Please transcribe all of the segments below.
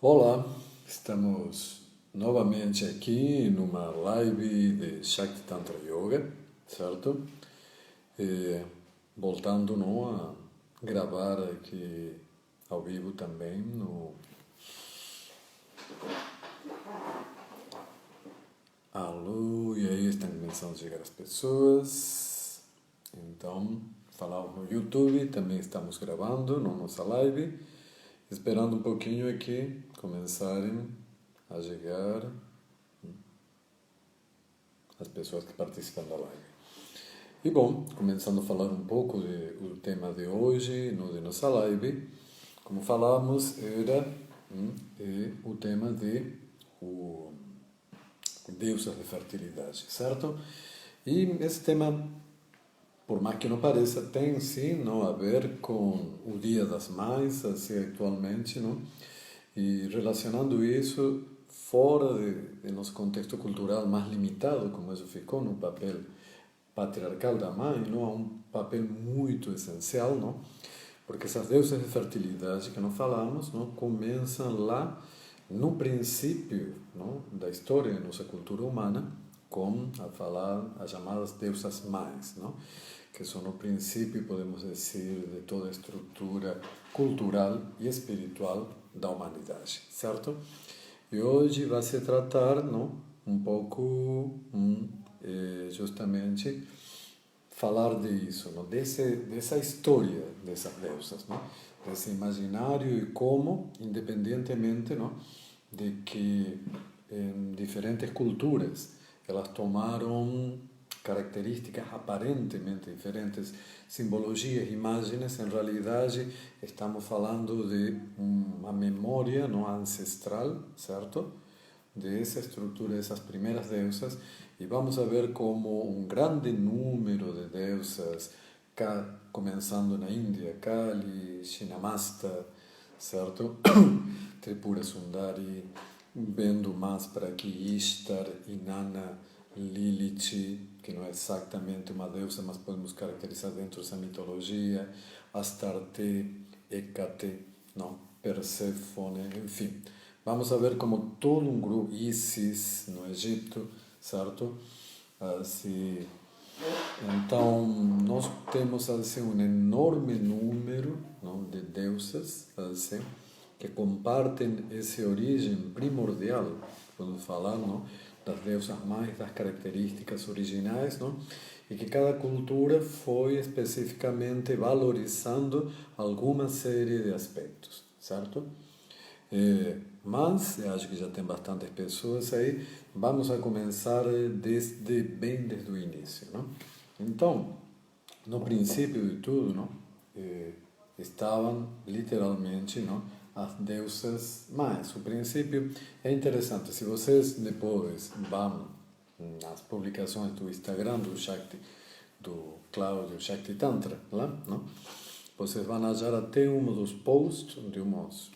Olá, estamos novamente aqui numa live de Shakti Tantra Yoga, certo? E voltando não, a gravar aqui ao vivo também no Alô, e aí estão começando a chegar as pessoas. Então, falamos no YouTube, também estamos gravando na nossa live, esperando um pouquinho aqui começarem a chegar as pessoas que participam da live. E bom, começando a falar um pouco do tema de hoje, no de nossa live, como falamos, era o tema de o deusas de fertilidade, certo? E esse tema, por mais que não pareça, tem sim não, a ver com o Dia das Mães, assim atualmente, não? E relacionando isso fora de nosso contexto cultural mais limitado, como isso ficou no papel patriarcal da mãe, não, há um papel muito essencial, não? Porque essas deusas de fertilidade que nós falamos, não, começam lá no princípio, não, da história da nossa cultura humana, com a falar as chamadas deusas mães, não? Que são o princípio, podemos dizer, de toda a estrutura cultural e espiritual da humanidade, certo? E hoje vai se tratar, não, um pouco, justamente, falar disso, não, dessa história dessas deusas, não, desse imaginário e como, independentemente, não, de que em diferentes culturas elas tomaram características aparentemente diferentes, simbologias, imagens, em realidade estamos falando de uma memória não ancestral, certo? Dessa estrutura dessas primeiras deusas e vamos a ver como um grande número de deusas, começando na Índia, Kali, Shinamasta, certo? Tripura Sundari, vendo mais para aqui Ishtar, Inanna, Lilith, que não é exatamente uma deusa, mas podemos caracterizar dentro dessa mitologia, Astarte, Hecate, não, Perséfone, enfim. Vamos a ver como todo um grupo, Isis no Egito, certo? Assim, então, nós temos assim, um enorme número não, de deusas assim, que compartem essa origem primordial, podemos falar, não, das deusas mais das características originais, não, e que cada cultura foi especificamente valorizando alguma série de aspectos, certo? Mas, eu acho que já tem bastantes pessoas aí, vamos a começar bem desde o início, não? Então, no princípio de tudo, não? Estavam literalmente, não? As deusas mães. O princípio é interessante. Se vocês depois vão nas publicações do Instagram do Shakti, do Cláudio Shakti Tantra, lá, não? Vocês vão achar até um dos posts de uns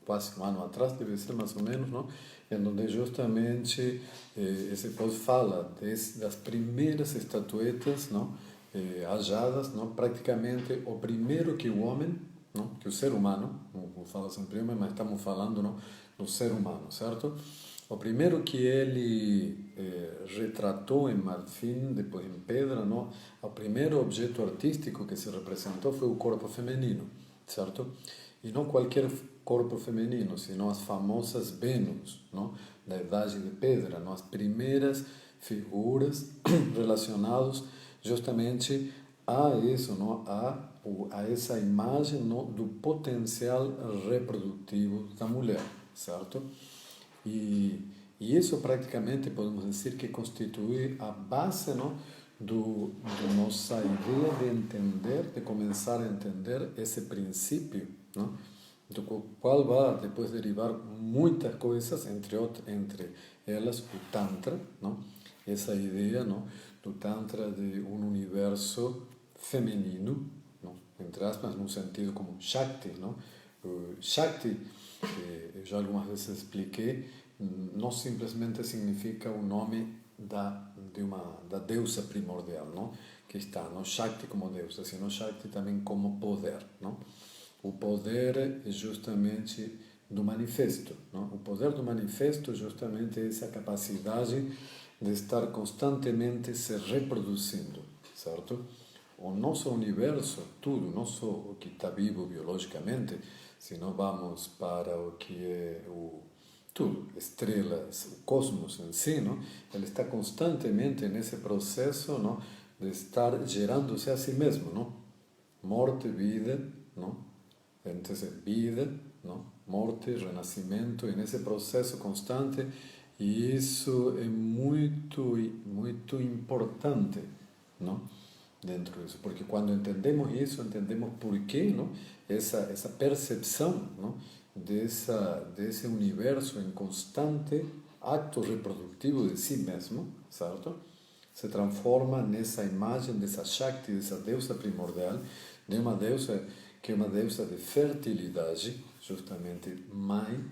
quase um ano atrás, deve ser mais ou menos, não? Em onde justamente esse post fala das primeiras estatuetas, não? Achadas, não? Praticamente o primeiro que o homem, não? Que o ser humano, não fala sempre homem, mas estamos falando, não? Do ser humano, certo? O primeiro que ele retratou em marfim, depois em pedra, não? O primeiro objeto artístico que se representou foi o corpo feminino, certo? E não qualquer corpo feminino, senão as famosas Vênus, não? Da Idade de Pedra, não? As primeiras figuras relacionadas justamente a isso, não? A essa imagem, não? Do potencial reprodutivo da mulher, certo? E isso praticamente podemos dizer que constitui a base, não? Do nossa ideia de entender, de começar a entender esse princípio, não? Do qual vai depois derivar muitas coisas, entre elas o Tantra, não? Essa ideia, não? Do Tantra de um universo feminino, não? Entre aspas, num sentido como Shakti, não? Shakti, eu já algumas vezes expliquei, não simplesmente significa o nome da deusa primordial, não? Que está, não Shakti como deusa, sino Shakti também como poder, não? O poder é justamente do manifesto, não? O poder do manifesto justamente é essa capacidade de estar constantemente se reproduzindo, certo? O nosso universo, tudo, não só o que está vivo biologicamente, se não vamos para o que é o tudo, estrelas, o cosmos em si, não? Ele está constantemente nesse processo, não? De estar gerando-se a si mesmo, não? Morte, vida, não? Então, vida, não? Morte, renascimento, e nesse processo constante, e isso é muito importante, não? Dentro disso, porque quando entendemos isso, entendemos por que, não? Essa percepção, não? Desse universo em constante ato reprodutivo de si mesmo, certo? Se transforma nessa imagem dessa Shakti, dessa deusa primordial, de uma deusa que é uma deusa de fertilidade, justamente mãe,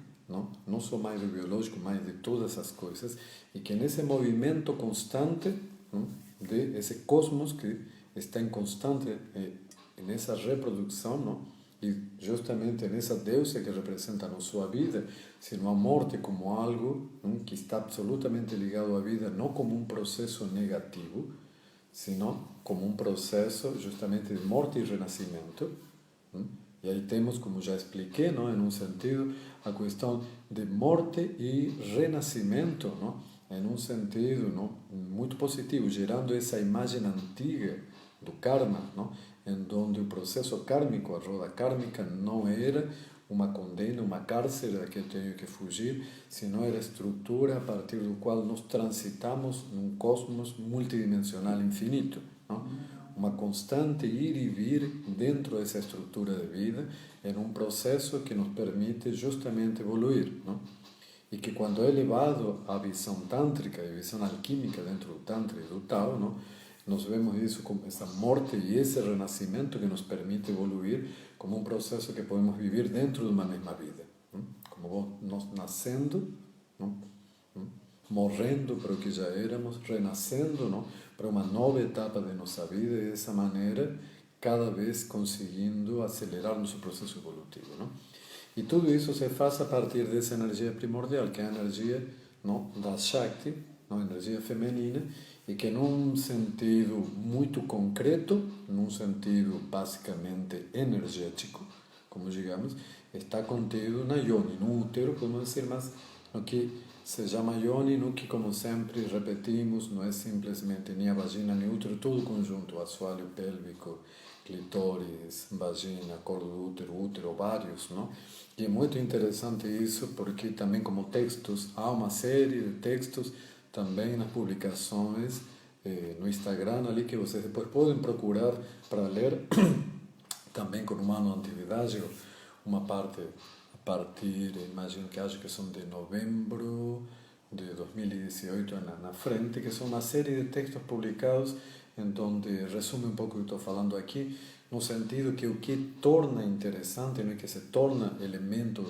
não só mãe do biológico, mãe de todas as coisas, e que nesse movimento constante, não? De esse cosmos que está em constante nessa reprodução, não? E justamente nessa deusa que representa não só a vida, sino a morte como algo, não? Que está absolutamente ligado à vida, não como um processo negativo, sino como um processo justamente de morte e renascimento. Não? E aí temos, como já expliquei, não? Em um sentido, a questão de morte e renascimento, não? Em um sentido, não? Muito positivo, gerando essa imagem antiga do karma, não? Em onde o processo kármico, a roda kármica, não era uma condena, uma cárcere da que eu tenho que fugir, senão era a estrutura a partir do qual nós transitamos num cosmos multidimensional infinito, não? Uma constante ir e vir dentro dessa estrutura de vida, em um processo que nos permite justamente evoluir, não? E que quando é levado à visão tântrica e visão alquímica dentro do Tantra e do Tao, não? Nós vemos isso como essa morte e esse renascimento que nos permite evoluir como um processo que podemos viver dentro de uma mesma vida. Não? Como nós nascendo, não? Morrendo para o que já éramos, renascendo, não? Para uma nova etapa de nossa vida e dessa maneira cada vez conseguindo acelerar nosso processo evolutivo, não? E tudo isso se faz a partir dessa energia primordial, que é a energia, não, da Shakti, não, a energia feminina, e que num sentido muito concreto, num sentido basicamente energético, como digamos, está contido na Yoni, no útero, podemos dizer, mas no que se chama Yoni, no que, como sempre repetimos, não é simplesmente nem a vagina nem o útero, todo o conjunto, assoalho pélvico, clitóris, vagina, colo do útero, ovários, não? E é muito interessante isso, porque também como textos, há uma série de textos também nas publicações no Instagram ali que vocês depois podem procurar para ler também com uma antiguidade, uma parte a partir, imagino que acho que são de novembro de 2018 na frente, que são uma série de textos publicados em onde resume um pouco o que estou falando aqui, no sentido que o que torna interessante, não é que se torna elemento,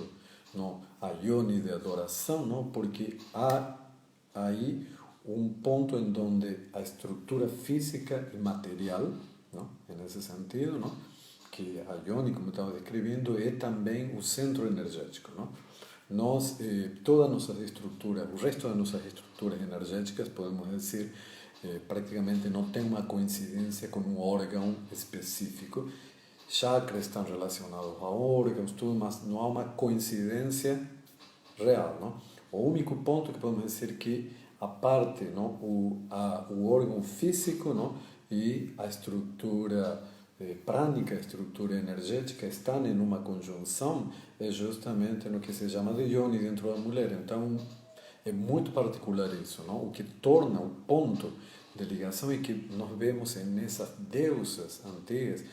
não, a yoni de adoração, não, porque há aí um ponto em onde a estrutura física e material, não, nesse sentido, não, que a yoni, como estava descrevendo, é também o centro energético, não? Nós, todas nossas estruturas, o resto das nossas estruturas energéticas, podemos dizer, praticamente não tem uma coincidência com um órgão específico. Chakras estão relacionados a órgãos, tudo, mas não há uma coincidência real, não? O único ponto que podemos dizer que a parte, não, o órgão físico, não, e a estrutura prânica, a estrutura energética estão em uma conjunção, é justamente no que se chama de yoni dentro da mulher. Então, é muito particular isso, não? O que torna o ponto de ligação e que nós vemos nessas deusas antigas,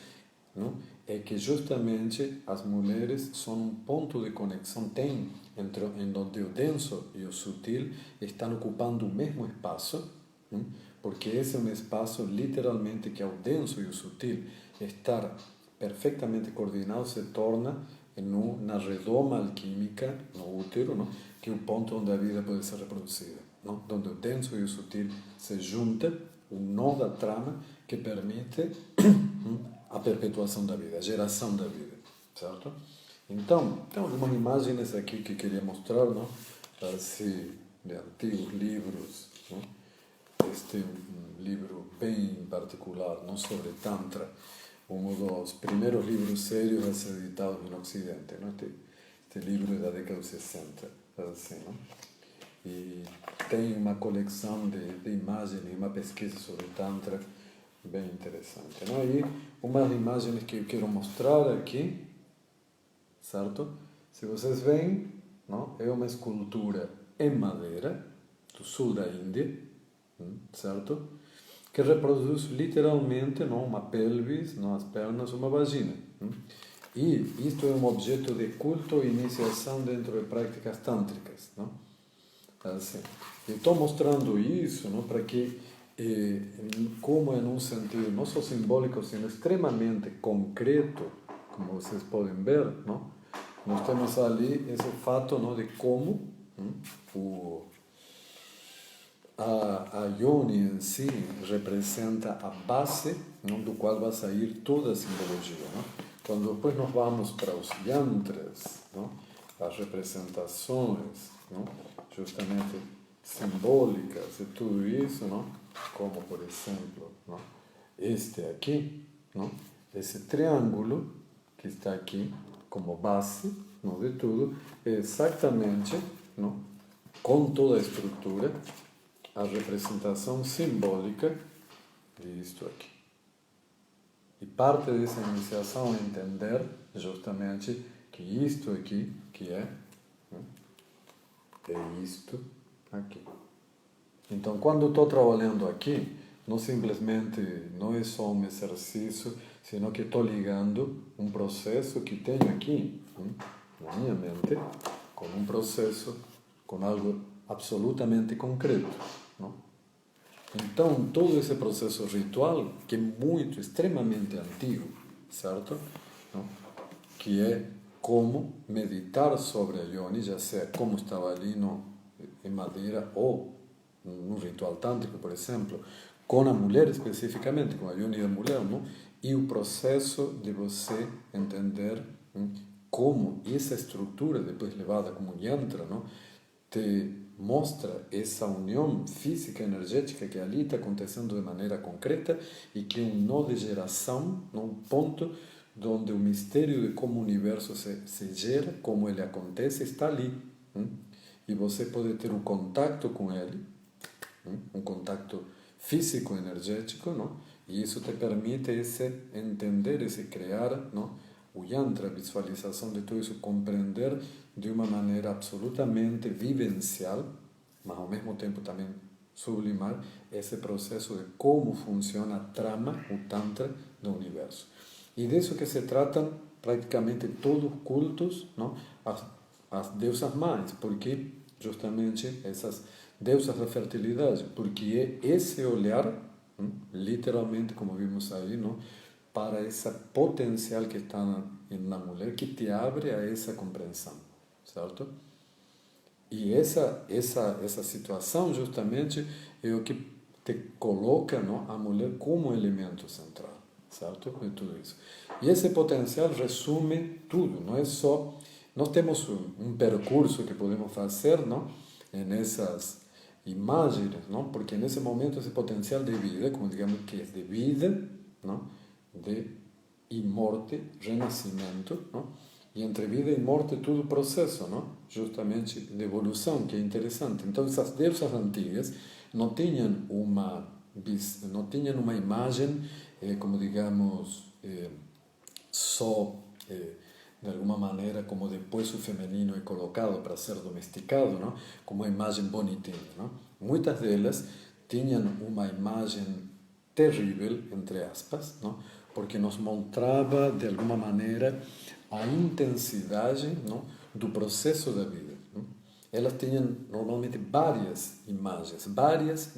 não? É que justamente as mulheres são um ponto de conexão, tem entre em onde o denso e o sutil estão ocupando o mesmo espaço, não? Porque esse é um espaço literalmente que é o denso e o sutil estar perfeitamente coordenado se torna na redoma alquímica, no útero, não? Que é o ponto onde a vida pode ser reproduzida, não? Onde o denso e o sutil se juntam, o nó da trama que permite a perpetuação da vida, a geração da vida, certo? Então, tem algumas imagens aqui que queria mostrar, não? Assim, de antigos livros, não? Este é um livro bem particular, não, sobre Tantra, um dos primeiros livros sérios a ser editados no Ocidente, não? Este livro é da década de 60, assim, não? E tem uma coleção de imagens, uma pesquisa sobre Tantra bem interessante, não? E umas imagens que eu quero mostrar aqui, certo? Se vocês veem, não? É uma escultura em madeira do sul da Índia, certo? Que reproduz literalmente, não, uma pelvis, não, as pernas, uma vagina. E isto é um objeto de culto e iniciação dentro de práticas tântricas, não? Assim, eu estou mostrando isso, não, para que, como é num sentido não só simbólico, sino extremamente concreto, como vocês podem ver, não? Nós temos ali esse fato, não, de como a yoni em si representa a base, não, do qual vai sair toda a simbologia. Não? Quando depois nós vamos para os yantras, não, as representações, não, justamente simbólicas e tudo isso, não, como por exemplo, não, este aqui, não, esse triângulo que está aqui como base, não, de tudo, é exatamente, não, com toda a estrutura, a representação simbólica disto aqui. E parte dessa iniciação é entender justamente que isto aqui, que é isto aqui. Então, quando estou trabalhando aqui, não simplesmente não é só um exercício, sino que estou ligando um processo que tenho aqui, na minha mente, com um processo, com algo absolutamente concreto. Não? Então, todo esse processo ritual, que é muito, extremamente antigo, certo? Não? Que é como meditar sobre a yoni, já seja como estava ali no, em madeira ou num ritual tântrico, por exemplo, com a mulher especificamente, com a yoni da mulher, não? E o processo de você entender como essa estrutura, depois levada como yantra, não? Te mostra essa união física, energética que ali está acontecendo de maneira concreta e que é um nó de geração, num ponto onde o mistério de como o universo se gera, como ele acontece, está ali. E você pode ter um contato com ele, um contato físico, energético, não? E isso te permite esse entender, esse criar, não? O yantra, a visualização de tudo isso, compreender de uma maneira absolutamente vivencial, mas ao mesmo tempo também sublimar esse processo de como funciona a trama, o tantra do universo. E disso que se tratam praticamente todos os cultos, não? As deusas mães, porque justamente essas deusas da fertilidade, porque é esse olhar, literalmente, como vimos aí, não? Para esse potencial que está na mulher, que te abre a essa compreensão, certo? E essa situação, justamente, é o que te coloca, não, a mulher como elemento central, certo? De tudo isso. E esse potencial resume tudo, não é só... Nós temos um percurso que podemos fazer, não? Nessas imagens, não? Porque nesse momento esse potencial de vida, como digamos que é de vida, não? De e morte, renascimento, não? E entre vida e morte tudo processo, não? Justamente de evolução, que é interessante. Então essas deusas antigas não tinham uma imagem, como digamos, só de alguma maneira como depois o feminino é colocado para ser domesticado, não? Como uma imagem bonitinha, não? Muitas delas tinham uma imagem terrível, entre aspas, não? Porque nos mostrava de alguma maneira a intensidade, não? Do processo da vida. Não? Elas tinham normalmente várias imagens, várias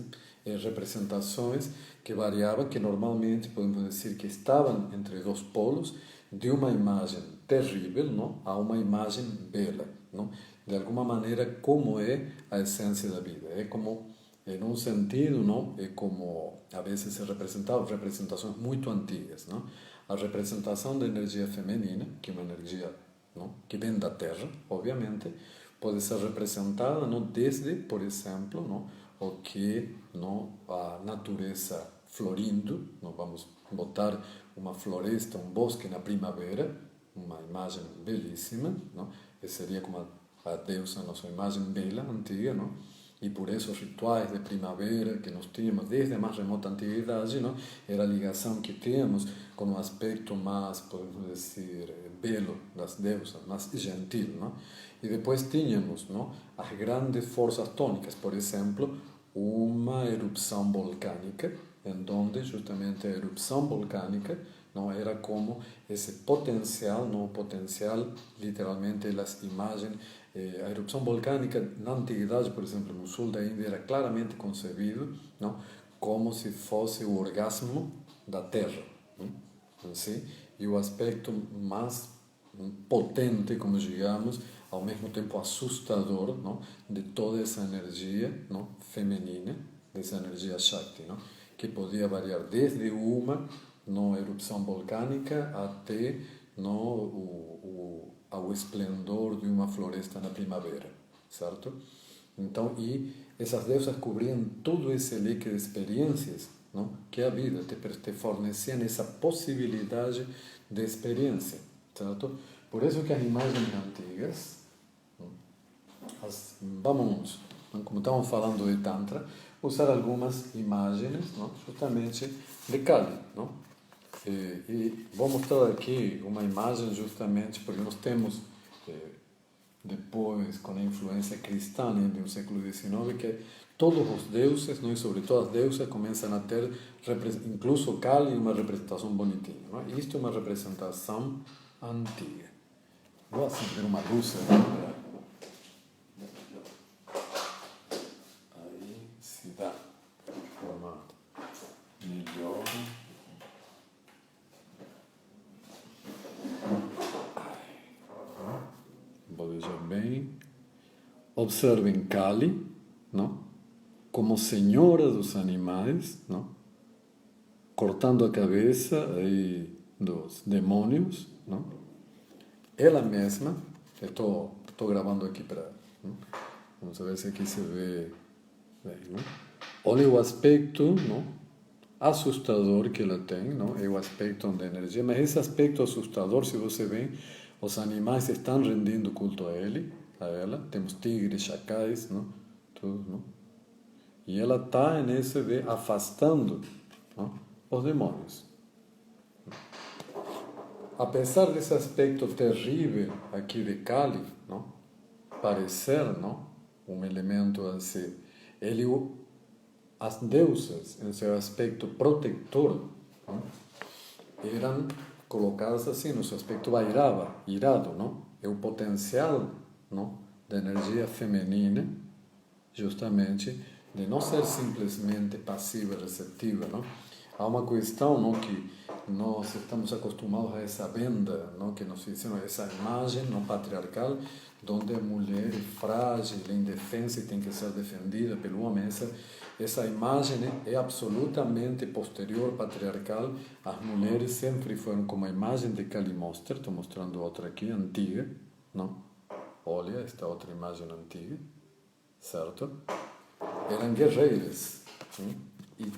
representações que variavam, que normalmente podemos dizer que estavam entre dois polos, de uma imagem terrível, não? A uma imagem bela, não? De alguma maneira, como é a essência da vida. É como, em um sentido, não? É como, a vezes, se representavam representações muito antigas, não? A representação da energia feminina, que é uma energia não? Que vem da terra, obviamente, pode ser representada, não? Desde, por exemplo, não? O que, não? A natureza florindo, não? Vamos botar uma floresta, um bosque na primavera, uma imagem belíssima, não? Que seria como a deusa, nossa imagem bela, antiga, não? E por isso os rituais de primavera que nós tínhamos desde a mais remota antiguidade, não? Era a ligação que tínhamos com o aspecto mais, podemos dizer, belo das deusas, mais gentil, não? E depois tínhamos, não? As grandes forças tônicas, por exemplo, uma erupção volcânica, em onde justamente a erupção volcânica não era como esse potencial, não potencial, literalmente as imagens, a erupção volcânica na antiguidade, por exemplo, no sul da Índia, era claramente concebido, não, como se fosse o orgasmo da Terra, não? Assim, e o aspecto mais potente, como digamos, ao mesmo tempo assustador, não, de toda essa energia, não, feminina, dessa energia Shakti, não, que podia variar desde uma erupção volcânica até ao esplendor de uma floresta na primavera, certo? Então, e essas deusas cobriam todo esse leque de experiências, não? Que a vida te fornecia essa possibilidade de experiência, certo? Por isso que as imagens antigas, vamos, como estamos falando de Tantra, usar algumas imagens, não? Justamente de Kali, não? E vou mostrar aqui uma imagem justamente porque nós temos, depois, com a influência cristã do século XIX, que todos os deuses, não? E sobretudo as deusas, começam a ter, incluso Kali, uma representação bonitinha. Não? Isto é uma representação antiga. Vou acender uma luz agora. Aí se dá uma melhor. Vou deixar bem. Observem Kali, não? Como senhora dos animais, não? Cortando a cabeça aí dos demônios, não? Ela mesma, estou gravando aqui para, vamos ver se aqui se vê bem, não? Olha o aspecto, não? Assustador que ela tem, não? É o aspecto da energia, mas esse aspecto assustador, se você vê, os animais estão rendendo culto a ela, temos tigres, chacais, não? Tudo, não? E ela está nesse de afastando, não? Os demônios. Apesar desse aspecto terrível aqui de Kali, não? Parecer, não? Um elemento assim, as deusas, em seu aspecto protetor, não? Eram colocadas assim, no seu aspecto irado, não? É o potencial, não? Da energia feminina, justamente, de não ser simplesmente passiva e receptiva, não? Há uma questão, não, que nós estamos acostumados a essa venda, não, que nos fizeram essa imagem não patriarcal, onde a mulher é frágil, é indefensa e tem que ser defendida pelo homem. Essa imagem é absolutamente posterior, patriarcal. As mulheres sempre foram como a imagem de Kali Monster. Estou mostrando outra aqui, antiga, não? Olha, esta outra imagem antiga, certo? Eram guerreiras, e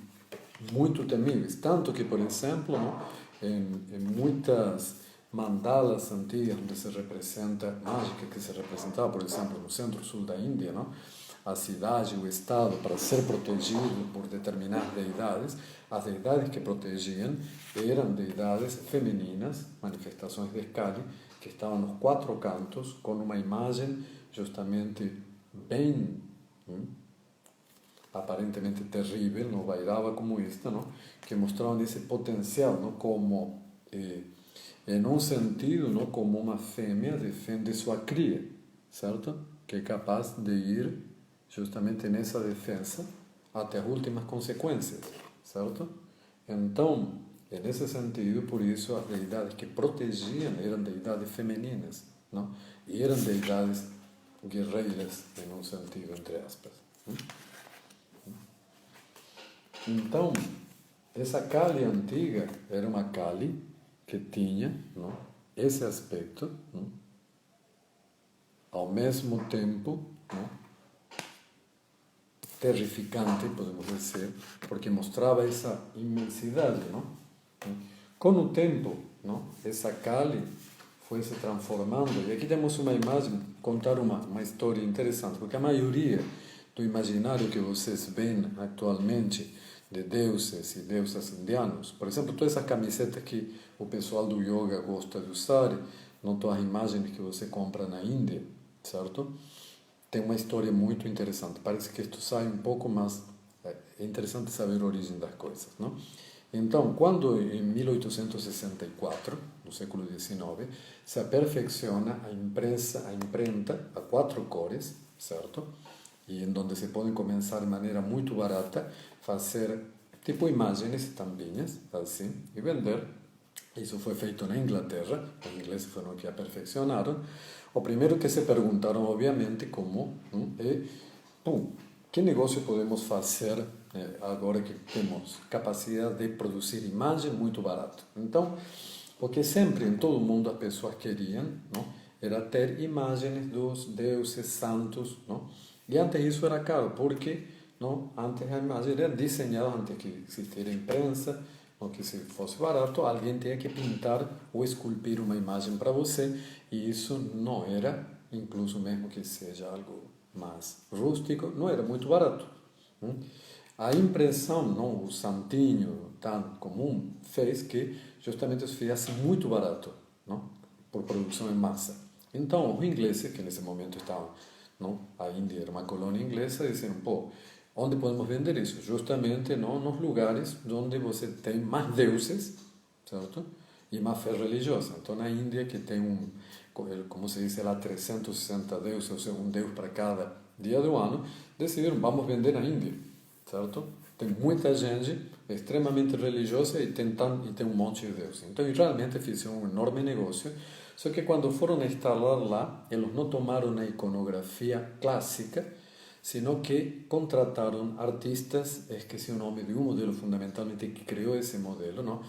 muito temíveis, tanto que, por exemplo, não, em muitas mandalas antigas onde se representa mágica, que se representava, por exemplo, no centro-sul da Índia, não, a cidade, o estado, para ser protegido por determinadas deidades, as deidades que protegiam eram deidades femininas, manifestações de Kali, que estavam nos quatro cantos, com uma imagem justamente bem aparentemente terrível, não vairava como esta, não? Que mostravam esse potencial, não? Como, em um sentido, não? Como uma fêmea defende sua cria, certo? Que é capaz de ir justamente nessa defesa até as últimas consequências, certo? Então, é nesse sentido, por isso, as deidades que protegiam eram deidades femininas, não? E eram deidades guerreiras, em um sentido, entre aspas. Então, essa Kali antiga era uma Kali que tinha, não, esse aspecto, não, mesmo tempo, não, terrificante, podemos dizer, porque mostrava essa imensidade, não? Com o tempo, não, essa Kali foi se transformando, e aqui temos uma imagem, contar uma história interessante, porque a maioria do imaginário que vocês veem atualmente de deuses e deusas indianos, por exemplo, todas essas camisetas que o pessoal do yoga gosta de usar, não todas as imagens que você compra na Índia, certo? Tem uma história muito interessante. Parece que isto sai um pouco, mas é interessante saber a origem das coisas, não? Então, quando em 1864, no século XIX, se aperfeiçoa a imprenta a quatro cores, certo? E em onde se podem começar de maneira muito barata, fazer tipo imagens, tampinhas, assim, e vender. Isso foi feito na Inglaterra, os ingleses foram que aperfeiçoaram. O primeiro que se perguntaram, obviamente, como que negócio podemos fazer agora que temos capacidade de produzir imagem muito barato. Então, o que sempre em todo mundo as pessoas queriam, não, era ter imagens dos deuses santos, não? E antes isso era caro, porque não, antes a imagem era desenhada, antes que existisse imprensa, ou que se fosse barato, alguém tinha que pintar ou esculpir uma imagem para você, e isso não era, incluso mesmo que seja algo mais rústico, não era muito barato. A impressão, não, o santinho tão comum, fez que justamente isso ficasse muito barato, não, por produção em massa. Então, os ingleses, que nesse momento estavam, não, a Índia era uma colônia inglesa, disseram, pô, onde podemos vender isso? Justamente não, nos lugares onde você tem mais deuses, certo? E mais fé religiosa. Então, na Índia, que tem como se diz lá, 360 deuses, ou seja, um deus para cada dia do ano, decidiram, vamos vender na Índia, certo? Tem muita gente extremamente religiosa e tem um monte de deuses. Então, realmente fizeram um enorme negócio. Só que quando foram instalar lá, eles não tomaram a iconografia clássica, sino que contrataram artistas, esqueci o nome de um modelo fundamentalmente que criou esse modelo, não?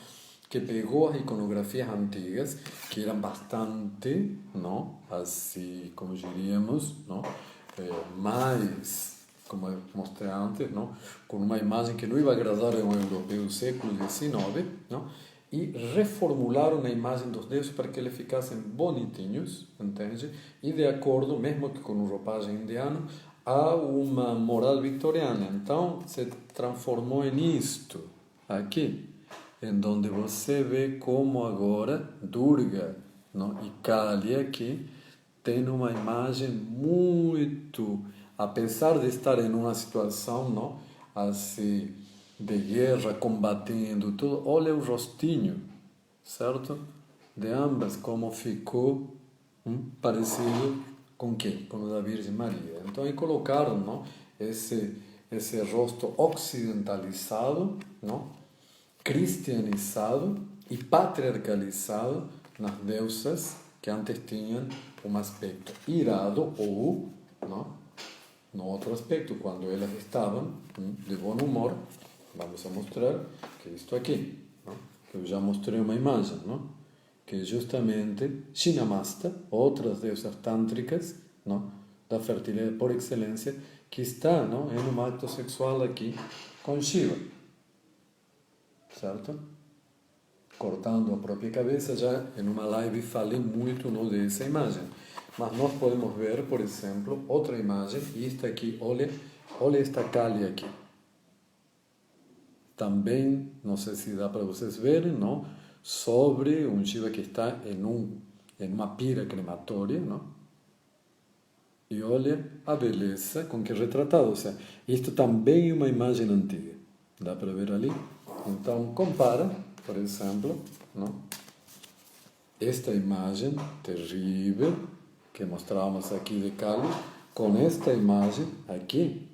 Que pegou as iconografias antigas, que eram bastante, não? Assim, como diríamos, não? Mais, como eu mostrei antes, não? Com uma imagem que não ia agradar a um europeu do século XIX, não? E reformularam a imagem dos deuses para que eles ficassem bonitinhos, entende? E de acordo, mesmo que com roupagem indiana, a uma moral vitoriana. Então, se transformou nisto aqui, em onde você vê como agora Durga, não? E Kali aqui tem uma imagem muito, apesar de estar em uma situação, não, assim, de guerra, combatendo tudo, olha o rostinho, certo? De ambas, como ficou parecido com quem? Com o da Virgem Maria. Então, aí colocaram, não, esse rosto ocidentalizado, não, cristianizado e patriarcalizado nas deusas que antes tinham um aspecto irado ou, não, no outro aspecto, quando elas estavam de bom humor. Vamos a mostrar que isto aqui, não, que eu já mostrei uma imagem, não, que é justamente Shinamasta, outras deusas tântricas, não, da fertilidade por excelência, que está, não, em um acto sexual aqui com Shiva, certo? Cortando a própria cabeça. Já em uma live falei muito, não, dessa imagem, mas nós podemos ver, por exemplo, outra imagem, e esta aqui, olha esta Kali aqui. Também, não sei se dá para vocês verem, não, sobre um Shiva que está em uma pira crematória, não? E olha a beleza com que é retratado. Ou seja, isto também é uma imagem antiga. Dá para ver ali? Então, compara, por exemplo, não? Esta imagem terrível que mostramos aqui de Kali com esta imagem aqui,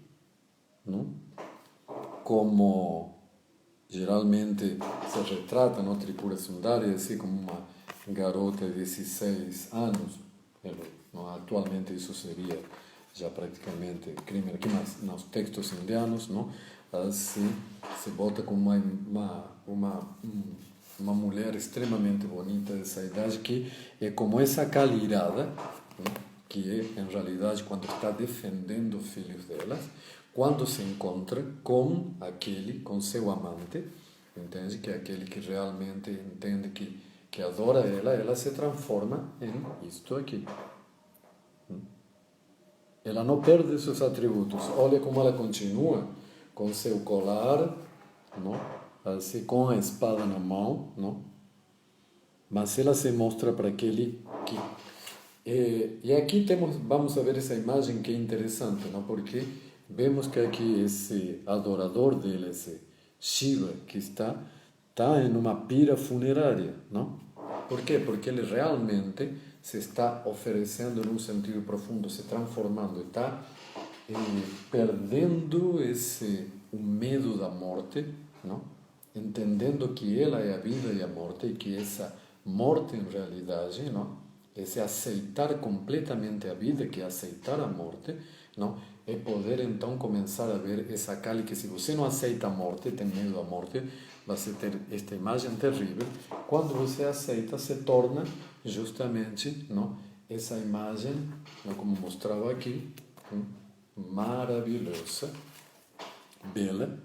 não? Como geralmente se retrata no Tripura Sundari, assim como uma garota de 16 anos. Atualmente isso seria já praticamente crime aqui nos textos indianos, não? Assim, se bota como uma mulher extremamente bonita dessa idade, que é como essa Kali irada, que é, em realidade, quando está defendendo os filhos delas, quando se encontra com aquele, com seu amante, entende? Que é aquele que realmente entende que adora ela se transforma em isto aqui. Ela não perde seus atributos. Olha como ela continua com seu colar, não? Assim, com a espada na mão, não? Mas ela se mostra para aquele que... E aqui vamos a ver essa imagem que é interessante, não? Porque vemos que aqui esse adorador dele, esse Shiva, que está em uma pira funerária, não? Por quê? Porque ele realmente se está oferecendo num sentido profundo, se transformando, está perdendo o medo da morte, não? Entendendo que ela é a vida e a morte e que essa morte em realidade, não? Esse aceitar completamente a vida, que é aceitar a morte, não? É poder então começar a ver essa Kali que se você não aceita a morte, tem medo da morte, você ter esta imagem terrível. Quando você aceita, se torna justamente, não? Essa imagem, não? Como mostrava aqui, maravilhosa, bela,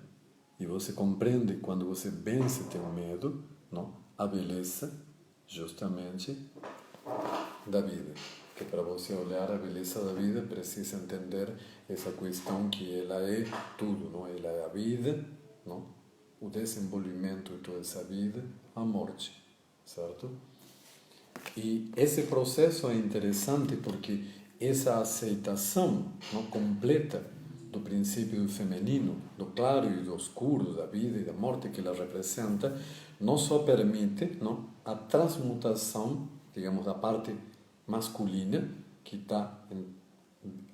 e você compreende quando você vence teu medo, não? A beleza justamente da vida. Que para você olhar a beleza da vida precisa entender essa questão que ela é tudo, não? Ela é a vida, não? O desenvolvimento de toda essa vida, a morte, certo? E esse processo é interessante porque essa aceitação, não, completa do princípio do feminino, do claro e do escuro, da vida e da morte que ela representa, não só permite, não, a transmutação, digamos, da parte masculina que está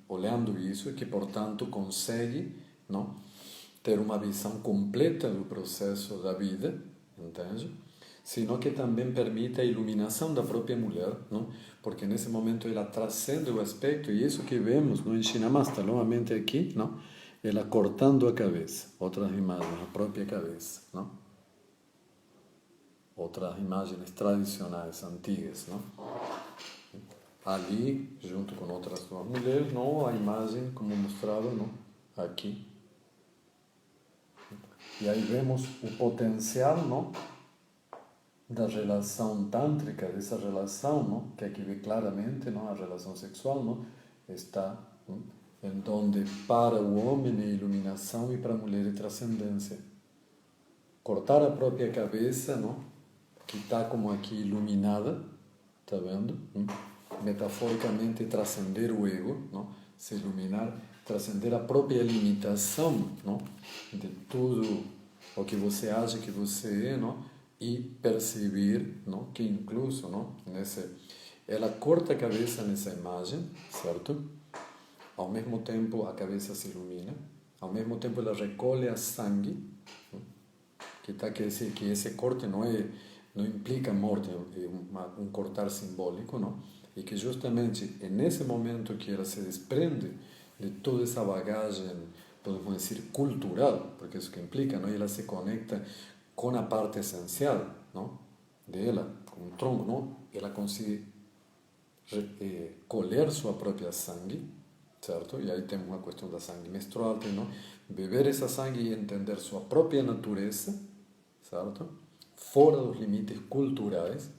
olhando isso e que, portanto, consegue, não, ter uma visão completa do processo da vida, entende? Sino que também permite a iluminação da própria mulher, não? Porque nesse momento ela transcende o aspecto, e isso que vemos no Shinamasta, novamente aqui, não? Ela cortando a cabeça, outras imagens, a própria cabeça, não? Outras imagens tradicionais, antigas, não? Ali, junto com outras duas mulheres, não? A imagem como mostrava, não? Aqui. E aí vemos o potencial, não? Da relação tântrica, dessa relação, não? Que aqui vê claramente, não? A relação sexual, não? Está, não? Em onde para o homem é iluminação e para a mulher é transcendência. Cortar a própria cabeça, não? Que está como aqui iluminada, está vendo? Metaforicamente transcender o ego, não? Se iluminar, transcender a própria limitação, não? De tudo o que você acha que você é, não? E perceber, não? Que incluso, não? Ela corta a cabeça nessa imagem, certo? Ao mesmo tempo a cabeça se ilumina, ao mesmo tempo ela recolhe a sangue, não? Que tá que esse corte não implica morte, é um cortar simbólico, não? E que justamente é nesse momento que ela se desprende de toda essa bagagem, podemos dizer, cultural, porque isso que implica, não? E ela se conecta com a parte essencial, não? Dela, com o tronco, não? Ela consegue colher sua própria sangue, certo? E aí temos uma questão da sangue menstrual, não? Beber essa sangue e entender sua própria natureza, certo? Fora dos limites culturais.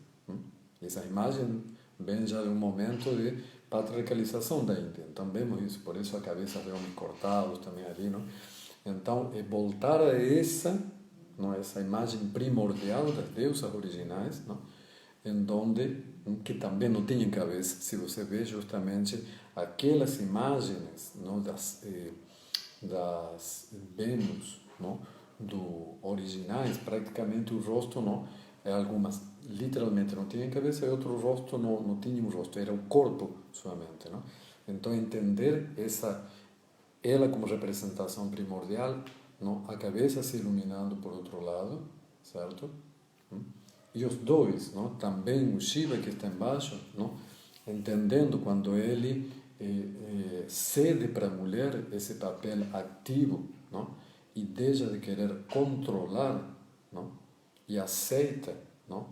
Essa imagem vem já de um momento de patriarcalização da Índia. Então vemos isso, por isso a cabeça de homens cortados também ali, não? Então é voltar a não, essa imagem primordial das deusas originais, não? Em onde que também não tinham cabeça. Se você vê justamente aquelas imagens, não, das Vênus, não, do originais, praticamente o rosto não, algumas literalmente não tinham cabeça e outro rosto não tinha um rosto, era o corpo somente, não? Então entender ela como representação primordial, não, a cabeça se iluminando por outro lado, certo? E os dois, não, também o Shiva que está embaixo, não, entendendo quando ele cede para a mulher esse papel ativo, não, e deixa de querer controlar, não, e aceita, não,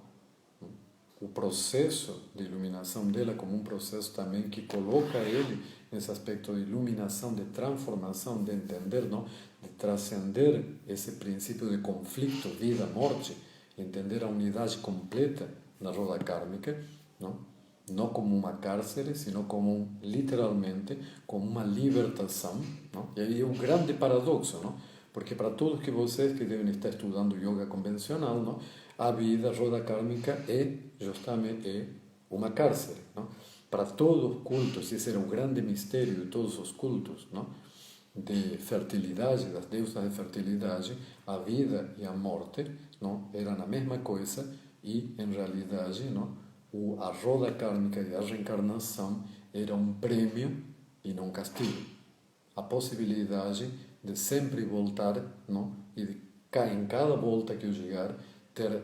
o processo de iluminação dela como um processo também que coloca ele nesse aspecto de iluminação, de transformação, de entender, não? De transcender esse princípio de conflito, vida, morte, entender a unidade completa na roda kármica, não como uma cárcere, sino como literalmente como uma libertação, não? E aí é um grande paradoxo, não? Porque para todos que vocês que devem estar estudando yoga convencional, não? A vida, a roda kármica é justamente uma cárcere, não? Para todos os cultos, esse era o grande mistério de todos os cultos, não? De fertilidade, das deusas de fertilidade, a vida e a morte, não? Eram a mesma coisa e, em realidade, não? A roda kármica e a reencarnação era um prêmio e não um castigo. A possibilidade de sempre voltar, não? E de, em cada volta que eu chegar, ter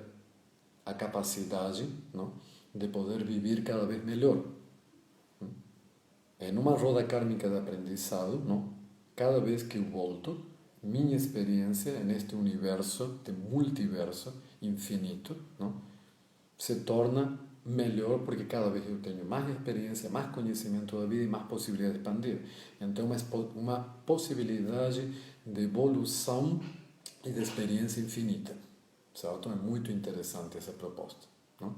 a capacidade, não? De poder viver cada vez melhor. Em uma roda kármica de aprendizado, não? Cada vez que eu volto, minha experiência neste universo, de multiverso infinito, não? Se torna melhor porque cada vez eu tenho mais experiência, mais conhecimento da vida e mais possibilidade de expandir. Então, uma possibilidade de evolução e de experiência infinita. Certo? É muito interessante essa proposta. Não?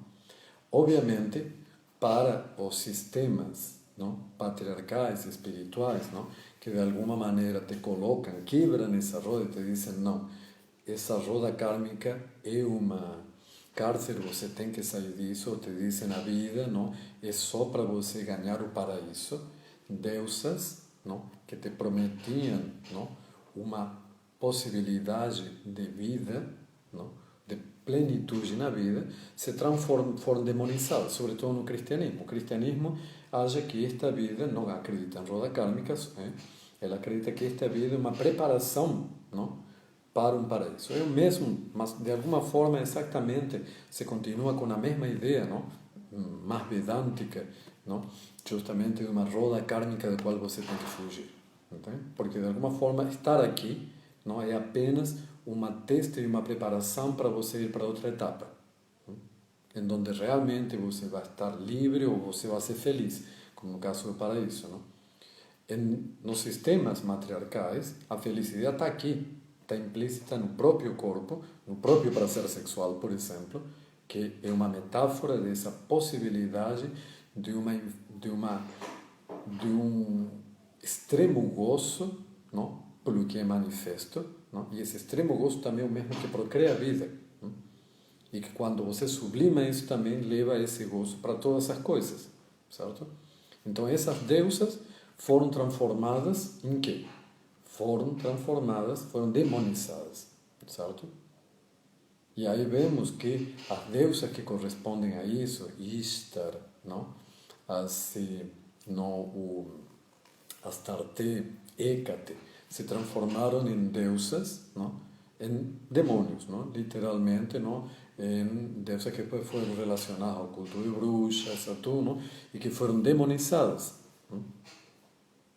Obviamente, para os sistemas, não? Patriarcais, espirituais, não? Que de alguma maneira te colocam, quebram essa roda e te dizem, não, essa roda kármica é uma cárcere, você tem que sair disso, te dizem a vida, não? É só para você ganhar o paraíso. Deusas, não? Que te prometiam, não? Uma possibilidade de vida, não? De plenitude na vida, foram demonizadas, sobretudo no cristianismo. O cristianismo acha que esta vida, não acredita em roda kármica, ela acredita que esta vida é uma preparação, não? Para um paraíso. É o mesmo, mas de alguma forma exatamente se continua com a mesma ideia, não? Mais vedântica, não? Justamente de uma roda kármica da qual você tem que fugir. Entende? Porque de alguma forma estar aqui não é apenas uma teste e uma preparação para você ir para outra etapa, em onde realmente você vai estar livre ou você vai ser feliz, como no caso do paraíso, não? Nos sistemas matriarcais, a felicidade está aqui, está implícita no próprio corpo, no próprio prazer sexual, por exemplo, que é uma metáfora dessa possibilidade de um extremo gozo, não? Pelo que é manifesto, não? E esse extremo gozo também é o mesmo que procria a vida, não? E que quando você sublima isso também leva esse gozo para todas as coisas, certo? Então essas deusas foram transformadas em quê? Foram demonizadas, certo? E aí vemos que as deusas que correspondem a isso, Ishtar, não? Astarte, Hécate, se transformaram em deusas, não? Em demônios, não? Literalmente, não? Em deusas que depois foram relacionadas ao culto de bruxas, Saturno, e que foram demonizadas, não?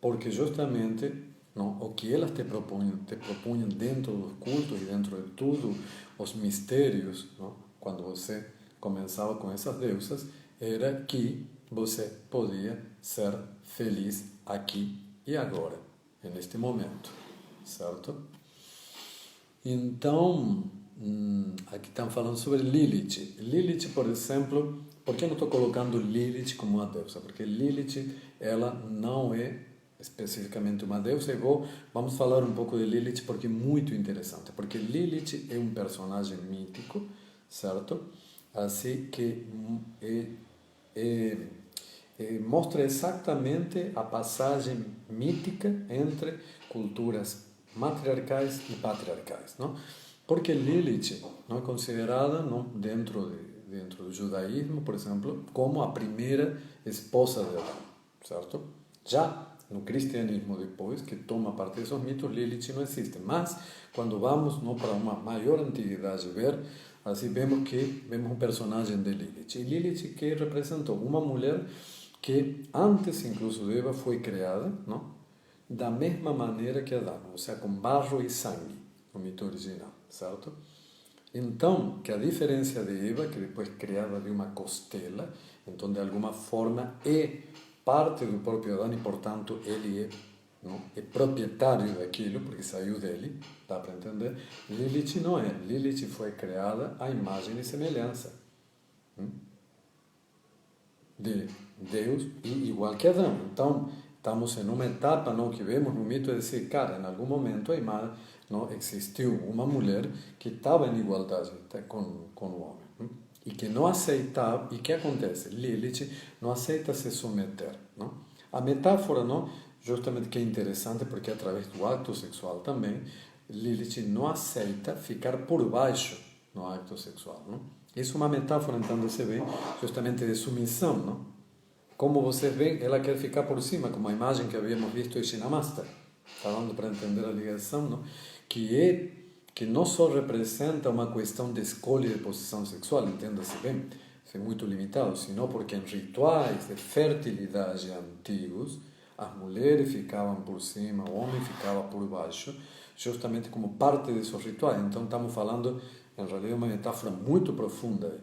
Porque justamente, não, o que elas te propunham dentro dos cultos e dentro de tudo os mistérios, não, quando você começava com essas deusas, era que você podia ser feliz aqui e agora, neste momento, certo? Então, aqui estão falando sobre Lilith. Lilith, por exemplo, por que eu não estou colocando Lilith como uma deusa? Porque Lilith, ela não é especificamente uma deusa. Vamos falar um pouco de Lilith porque é muito interessante. Porque Lilith é um personagem mítico, certo? Assim que mostra exatamente a passagem mítica entre culturas matriarcais e patriarcais, não? Porque Lilith não é considerada, não, dentro do judaísmo, por exemplo, como a primeira esposa de Adão, certo? Já no cristianismo depois, que toma parte desses mitos, Lilith não existe. Mas, quando vamos, não, para uma maior antiguidade ver, assim vemos um personagem de Lilith. E Lilith que representou uma mulher que antes incluso de Eva foi criada, não? Da mesma maneira que Adão, ou seja, com barro e sangue, no mito original, certo? Então, que a diferença de Eva, que depois criada de uma costela, então de alguma forma é parte do próprio Adão e, portanto, ele é proprietário daquilo, porque saiu dele, dá para entender. Lilith não é. Lilith foi criada à imagem e semelhança de Deus, e igual que Adão. Então, estamos em uma etapa que vemos no mito de dizer, cara, em algum momento a imagem, existiu uma mulher que estava em igualdade com o homem. E que não aceitava, e que acontece? Lilith não aceita se submeter. Não? A metáfora, justamente que é interessante, porque através do acto sexual também, Lilith não aceita ficar por baixo no acto sexual. Não? Isso é uma metáfora, então, você vê, justamente de submissão. Não? Como vocês veem, ela quer ficar por cima, como a imagem que havíamos visto em Shinamasta, falando para entender a ligação, que não só representa uma questão de escolha de posição sexual, entenda-se bem, isso é muito limitado, senão porque em rituais de fertilidade antigos, as mulheres ficavam por cima, o homem ficava por baixo, justamente como parte desses rituais. Então estamos falando, em realidade, uma metáfora muito profunda.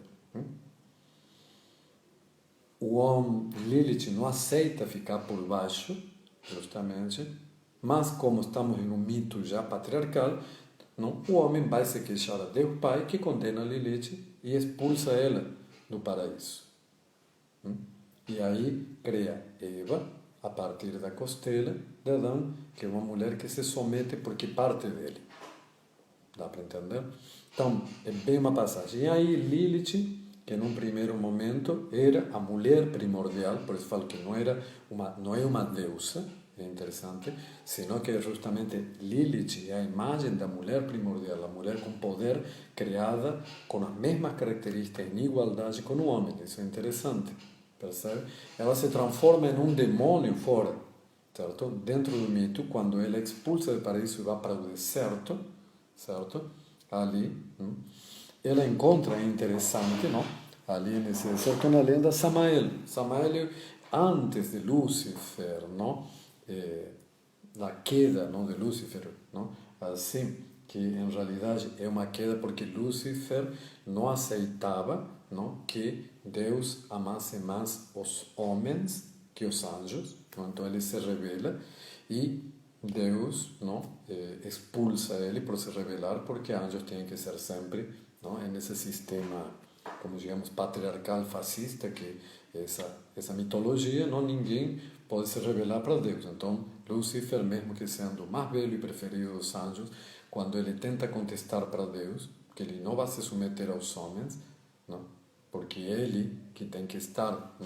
O homem, Lilith, não aceita ficar por baixo, justamente, mas como estamos em um mito já patriarcal, o homem vai se queixar a Deus Pai, que condena Lilith e expulsa ela do paraíso. E aí cria Eva, a partir da costela de Adão, que é uma mulher que se somete porque parte dele. Dá para entender? Então, é bem uma passagem. E aí Lilith, que num primeiro momento era a mulher primordial, por isso falo que não é uma deusa, é interessante, senão que é justamente Lilith, é a imagem da mulher primordial, a mulher com poder, criada com as mesmas características, em igualdade com o homem. Isso é interessante, percebe? Ela se transforma em um demônio fora, certo? Dentro do mito, quando ela é expulsa do paraíso e vai para o deserto, certo? Ali, ela encontra, é interessante, ali nesse deserto, na lenda, Samael. Samael, antes de Lúcifer, da queda, de Lúcifer, assim, que em realidade é uma queda porque Lúcifer não aceitava que Deus amasse mais os homens que os anjos, então ele se rebela e Deus expulsa ele por se rebelar, porque anjos têm que ser sempre nesse sistema, como digamos, patriarcal, fascista, que essa mitologia, ninguém pode se rebelar para Deus. Então, Lúcifer, mesmo que sendo o mais velho e preferido dos anjos, quando ele tenta contestar para Deus que ele não vai se submeter aos homens, porque ele que tem que estar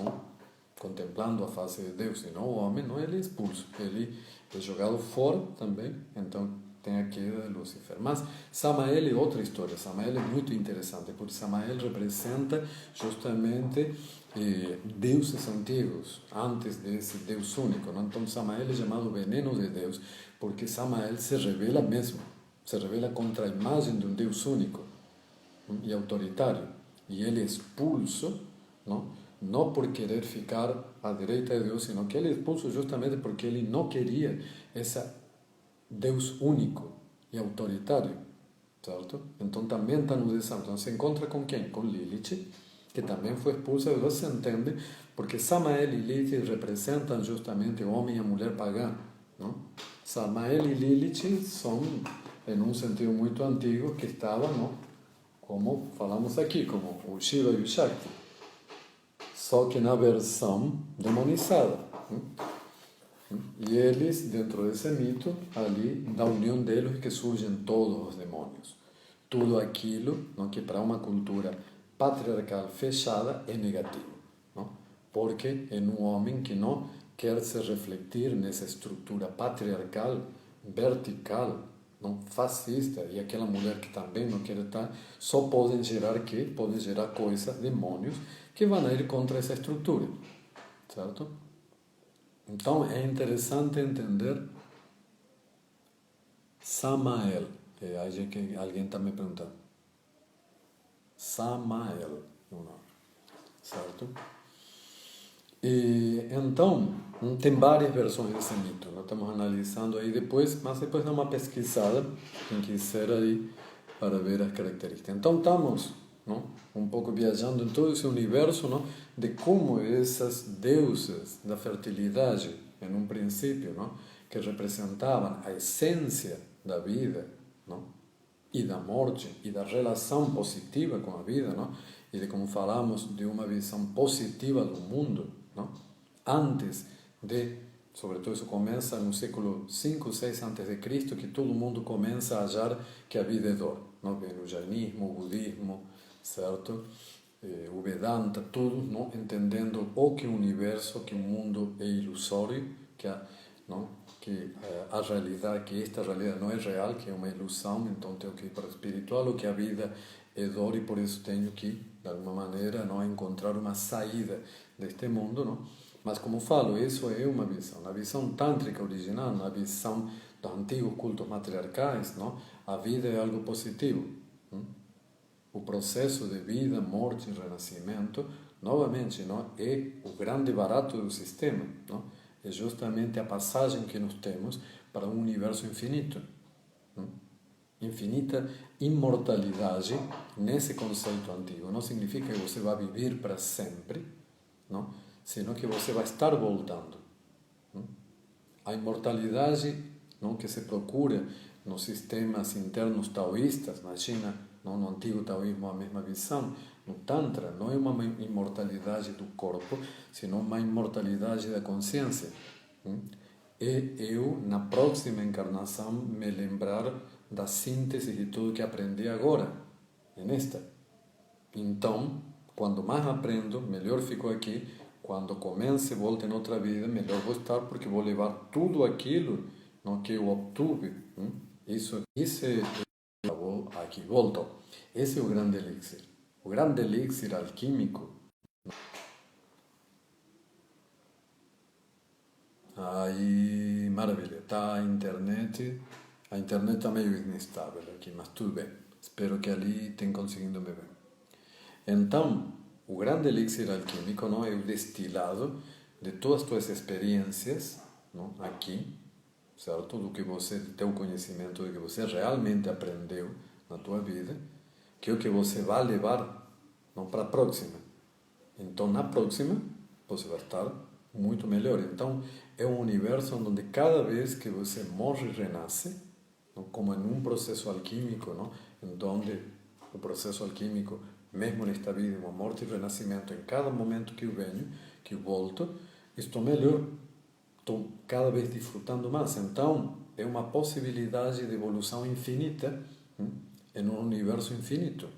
contemplando a face de Deus e não o homem, ele é expulso, ele é jogado fora também, então tem a queda de Lúcifer. Mas Samael é outra história. Samael é muito interessante, porque Samael representa justamente deuses antigos, antes desse Deus único. Então Samael é chamado veneno de Deus, porque Samael se revela mesmo, se revela contra a imagem de um Deus único e autoritário. E ele é expulso, não por querer ficar à direita de Deus, sino que ele é expulso justamente porque ele não queria esse Deus único e autoritário, certo? Então também está no deserto. Então se encontra com quem? Com Lilith, que também foi expulsa. Você entende? Porque Samael e Lilith representam justamente o homem e a mulher pagã. Samael e Lilith são, em um sentido muito antigo, que estavam, como falamos aqui, como o Shiva e o Shakti, só que na versão demonizada. E eles, dentro desse mito, ali, da união deles, que surgem todos os demônios. Tudo aquilo que para uma cultura patriarcal fechada é negativo. Porque é um homem que não quer se refletir nessa estrutura patriarcal, vertical, fascista, e aquela mulher que também não quer estar, só podem gerar coisas, demônios, que vão ir contra essa estrutura, certo? Então é interessante entender Samael. Alguém está me perguntando. Samael, certo? E então tem várias versões desse mito. Nós estamos analisando aí depois, mas depois dá uma pesquisada, quem quiser aí para ver as características. Então estamos, não, um pouco viajando em todo esse universo, não, de como essas deusas da fertilidade, em um princípio, não, que representavam a essência da vida, não, e da morte, e da relação positiva com a vida, não, e de como falamos de uma visão positiva do mundo, não, antes de, sobretudo isso começa no século 5, 6 antes de Cristo, que todo mundo começa a achar que a vida é dor, não, vem o jainismo, o budismo, certo? O Vedanta, todos, não, entendendo o que o universo, que o mundo é ilusório, que não, que a realidade, que esta realidade não é real, que é uma ilusão, então tenho que ir para o espiritual, ou que a vida é dor e por isso tenho que, de alguma maneira, não, encontrar uma saída deste mundo, não? Mas como falo, isso é uma visão. Na visão tântrica original, na visão dos antigos cultos matriarcais, não, a vida é algo positivo. Não? O processo de vida, morte e renascimento, novamente, não, é o grande barato do sistema. Não? É justamente a passagem que nós temos para um universo infinito. Não? Infinita imortalidade, nesse conceito antigo, não significa que você vai viver para sempre, não? Senão que você vai estar voltando. Não? A imortalidade, não, que se procura nos sistemas internos taoístas, na China, não, no antigo taoísmo, a mesma visão, no Tantra, não é uma imortalidade do corpo, senão uma imortalidade da consciência. É eu, na próxima encarnação, me lembrar da síntese de tudo que aprendi agora, nesta. Então, quando mais aprendo, melhor fico aqui. Quando comece e volte em outra vida, melhor vou estar, porque vou levar tudo aquilo, não, que eu obtive. Isso é aqui, volto. Esse é o grande elixir. O grande elixir alquímico. Aí, maravilha. Tá a internet está meio instável aqui, mas tudo bem. Espero que ali tenham conseguido me ver. Então, o grande elixir alquímico, não, é o destilado de todas as tuas experiências, não, aqui, certo? Do que você, teu conhecimento, do que você realmente aprendeu na tua vida, que é o que você vai levar, não, para a próxima. Então, na próxima, você vai estar muito melhor. Então, é um universo onde cada vez que você morre e renasce, não, como em um processo alquímico, não, onde o processo alquímico, mesmo nesta vida, uma morte e renascimento, em cada momento que eu venho, que eu volto, estou melhor, estou cada vez desfrutando mais. Então, é uma possibilidade de evolução infinita em um universo infinito.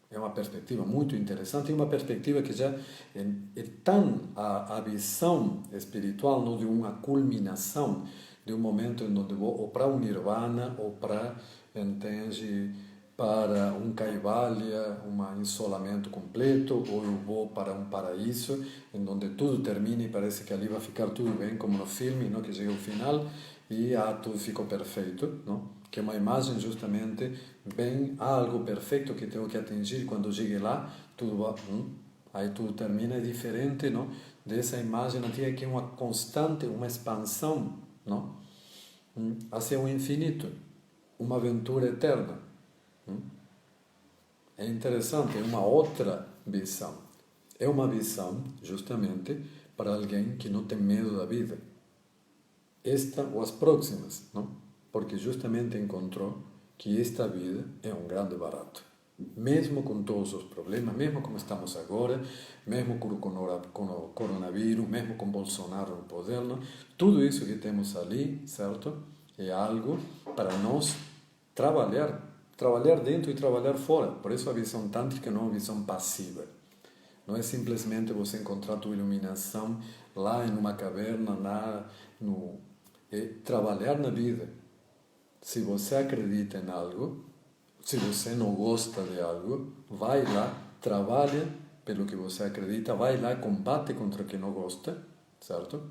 É uma perspectiva muito interessante e uma perspectiva que já é tão a visão espiritual, não, de uma culminação, de um momento em onde vou ou para um nirvana ou para, entende, para um kaivalya, um isolamento completo, ou eu vou para um paraíso, em onde tudo termina e parece que ali vai ficar tudo bem, como no filme, não, que chega ao final e tudo ficou perfeito, não? Que é uma imagem justamente bem algo perfeito que tenho que atingir. Quando chegue lá, tudo vai, aí tudo termina, é diferente, não, dessa imagem antiga que é uma constante, uma expansão, não, hacia o infinito, uma aventura eterna. É interessante, é uma outra visão. É uma visão, justamente, para alguém que não tem medo da vida. Esta ou as próximas, não? Porque justamente encontrou que esta vida é um grande barato. Mesmo com todos os problemas, mesmo como estamos agora, mesmo com o coronavírus, mesmo com Bolsonaro no poder, não? Tudo isso que temos ali, certo? É algo para nós trabalhar dentro e trabalhar fora. Por isso a visão tântrica não é uma visão passiva. Não é simplesmente você encontrar a tua iluminação lá em uma caverna, é trabalhar na vida. Se você acredita em algo, se você não gosta de algo, vai lá, trabalha pelo que você acredita, vai lá, combate contra o que não gosta, certo?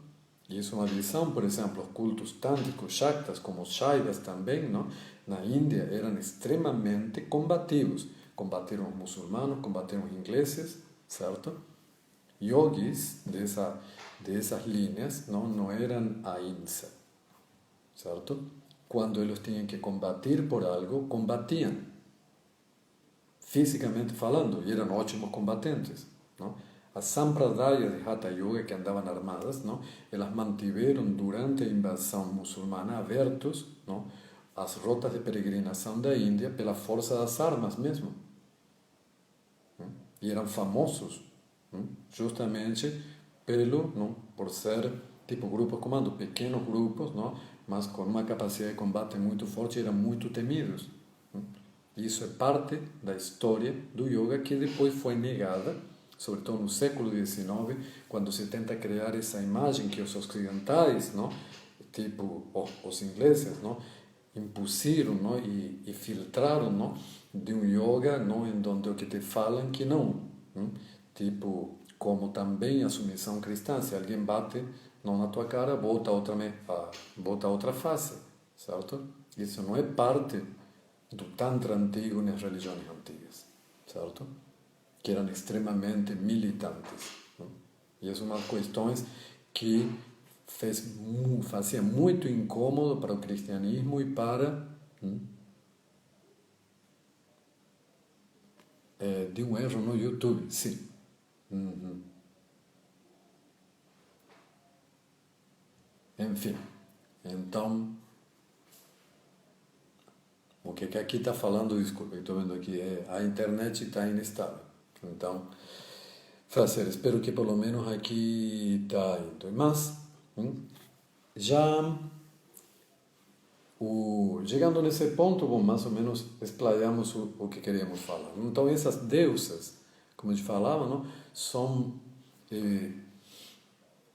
E isso é uma visão, por exemplo, os cultos tântricos, shaktas, como os shaivas também, não? Na Índia eram extremamente combativos. Combateram os muçulmanos, combateram os ingleses, certo? Yogis dessas linhas não eram ahimsa, certo? quando eles tinham que combater por algo, combatiam, fisicamente falando, e eram ótimos combatentes, não? As sampradayas de Hatha Yoga que andavam armadas, não? Elas mantiveram durante a invasão muçulmana abertos, não? As rotas de peregrinação da Índia pela força das armas mesmo. Não? E eram famosos, não? Justamente pelo, não? Por ser tipo grupos comando, pequenos grupos, não? Mas com uma capacidade de combate muito forte, eram muito temidos. Não? Isso é parte da história do yoga que depois foi negada, sobretudo no século XIX, quando se tenta criar essa imagem que os ocidentais, não? Tipo os ingleses, não? Impuseram, não? E filtraram, não? De um yoga, não? Em onde o que te falam que não. Tipo, como também a submissão cristã, se alguém bate não na tua cara, bota outra face, certo? Isso não é parte do Tantra antigo nas religiões antigas, certo? Que eram extremamente militantes. Não? E é uma das questões que fazia muito incômodo para o cristianismo e para de um erro no YouTube, sim. Enfim, então o que aqui está falando, desculpa, estou vendo aqui, a internet está instável. Então, fazer, espero que pelo menos aqui está indo. Mas, já chegando nesse ponto, bom, mais ou menos explayamos o que queríamos falar. Então, essas deusas, como a gente falava, não, são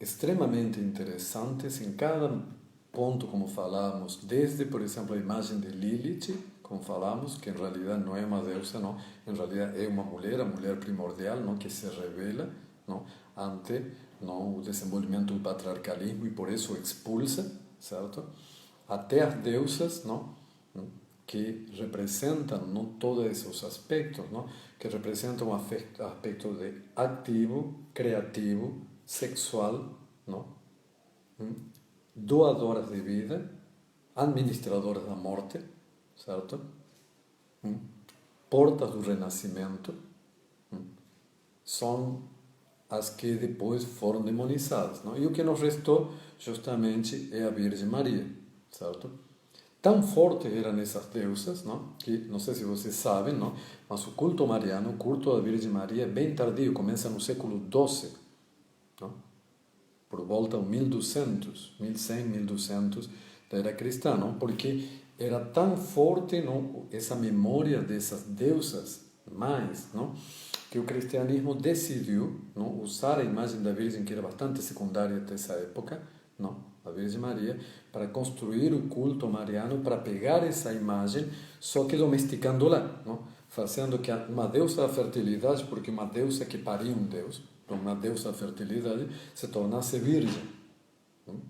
extremamente interessantes em cada ponto, como falamos, desde, por exemplo, a imagem de Lilith, como falamos, que em realidade não é uma deusa, não, em realidade é uma mulher, a mulher primordial, não, que se revela, não, ante não, o desenvolvimento do patriarcalismo e por isso expulsa, certo? Até as deusas, não, que representam não, todos esses aspectos, não, que representam um aspecto de ativo, criativo, sexual, não, doadoras de vida, administradoras da morte, certo? Portas do renascimento, são as que depois foram demonizadas, não? E o que nos restou justamente é a Virgem Maria, certo? Tão fortes eram essas deusas, não? Que não sei se vocês sabem, não? Mas o culto mariano, o culto da Virgem Maria é bem tardio, começa no século XII, não? Por volta de 1200, 1100, 1200 da era cristã, não? Porque era tão forte, não, essa memória dessas deusas mães, não? Que o cristianismo decidiu, não, usar a imagem da Virgem, que era bastante secundária até essa época, não, a Virgem Maria, para construir o culto mariano, para pegar essa imagem, só que domesticando-la, não? Fazendo que uma deusa da fertilidade, porque uma deusa que paria um deus, uma deusa da fertilidade, se tornasse virgem. Não?